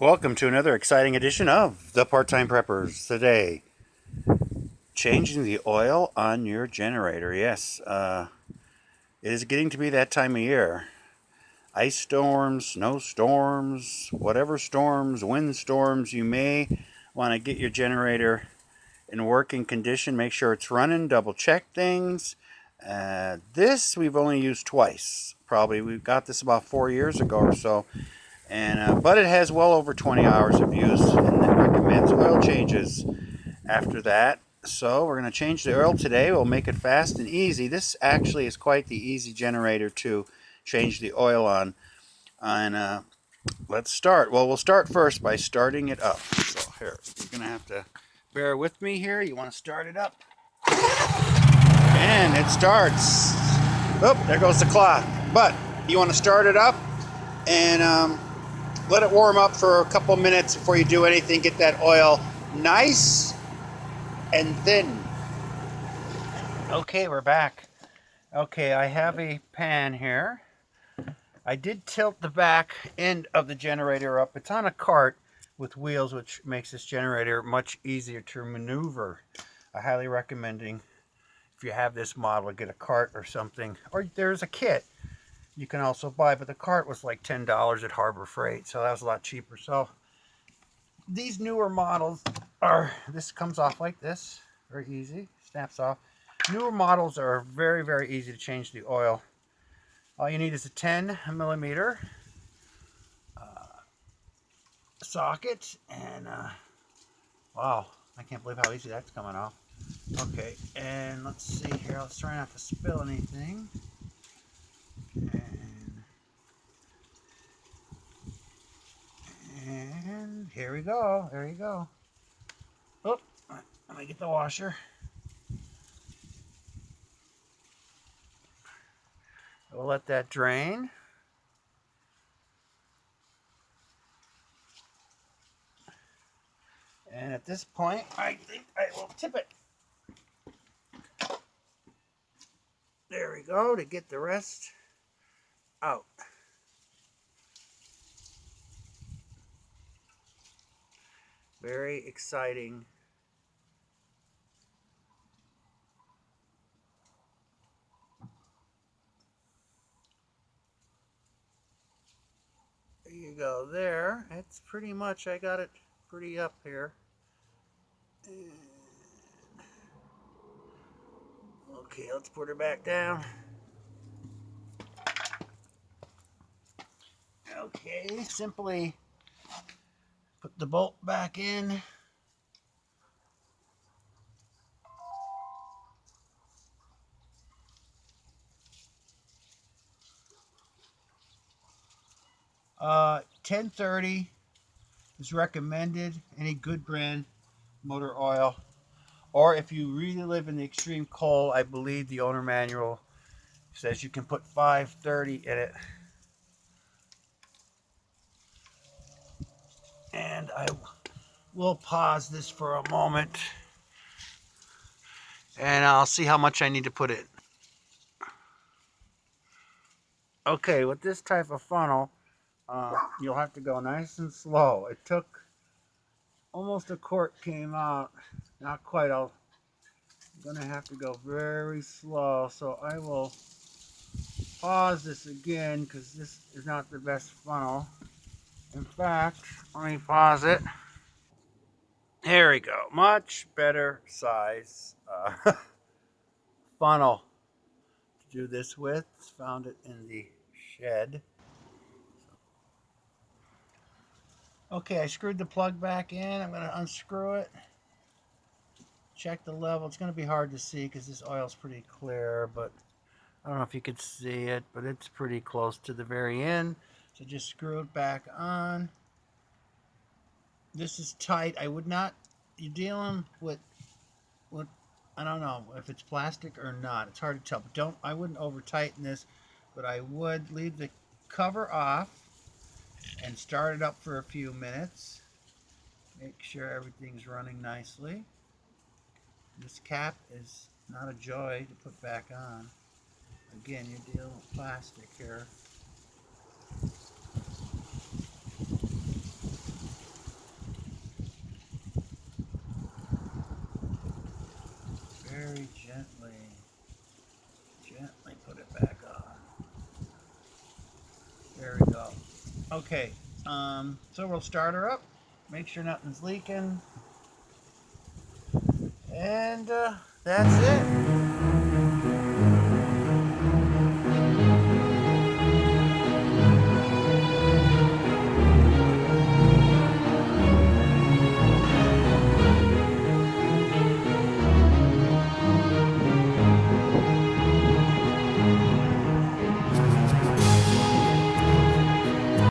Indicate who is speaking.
Speaker 1: Welcome to another exciting edition of the Part-Time Preppers. Today, changing the oil on your generator. Yes, it is getting to be that time of year. Ice storms, snow storms, whatever storms, wind storms, you may want to get your generator in working condition. Make sure it's running, double check things. This we've only used twice. Probably we got this about 4 years ago or so. But it has well over 20 hours of use, and it recommends oil changes after that. So we're going to change the oil today. We'll make it fast and easy. This actually is quite the easy generator to change the oil on. And let's start. Well, we'll start first by starting it up. So here, you're going to have to bear with me here. You want to start it up. And it starts. Oh, there goes the clock. But you want to start it up and let it warm up for a couple minutes before you do anything. Get that oil nice and thin. Okay, we're back. Okay, I have a pan here. I did tilt the back end of the generator up. It's on a cart with wheels, which makes this generator much easier to maneuver. I highly recommending, if you have this model, get a cart or something. Or there's a kit you can also buy, but the cart was like $10 at Harbor Freight, so that was a lot cheaper. So these newer models this comes off like this, very easy, snaps off. Newer models are very, very easy to change the oil. All you need is a 10 millimeter socket, and wow, I can't believe how easy that's coming off. Okay, and let's see here, let's try not to spill anything. And here we go. There you go. Oh, let me get the washer. We'll let that drain. And at this point, I think I will tip it. There we go, to get the rest out. Very exciting. There you go, there. It's pretty much, I got it pretty up here. And okay, let's put her back down. Okay, simply put the bolt back in. Uh, 1030 is recommended. Any good brand motor oil. Or if you really live in the extreme cold, I believe the owner manual says you can put 530 in it. And I will pause this for a moment, and I'll see how much I need to put in. Okay, with this type of funnel, you'll have to go nice and slow. It took almost a quart came out. Not quite. I'm gonna have to go very slow. So I will pause this again because this is not the best funnel. In fact, let me pause it. Here we go. Much better size funnel to do this with. Found it in the shed. Okay, I screwed the plug back in. I'm going to unscrew it. Check the level. It's going to be hard to see because this oil is pretty clear, but I don't know if you could see it, but it's pretty close to the very end. So just screw it back on. This is tight. I would not, you're dealing with I don't know if it's plastic or not. It's hard to tell, but I wouldn't over tighten this, but I would leave the cover off and start it up for a few minutes. Make sure everything's running nicely. This cap is not a joy to put back on. Again, you're dealing with plastic here. Okay, so we'll start her up, make sure nothing's leaking, and that's it.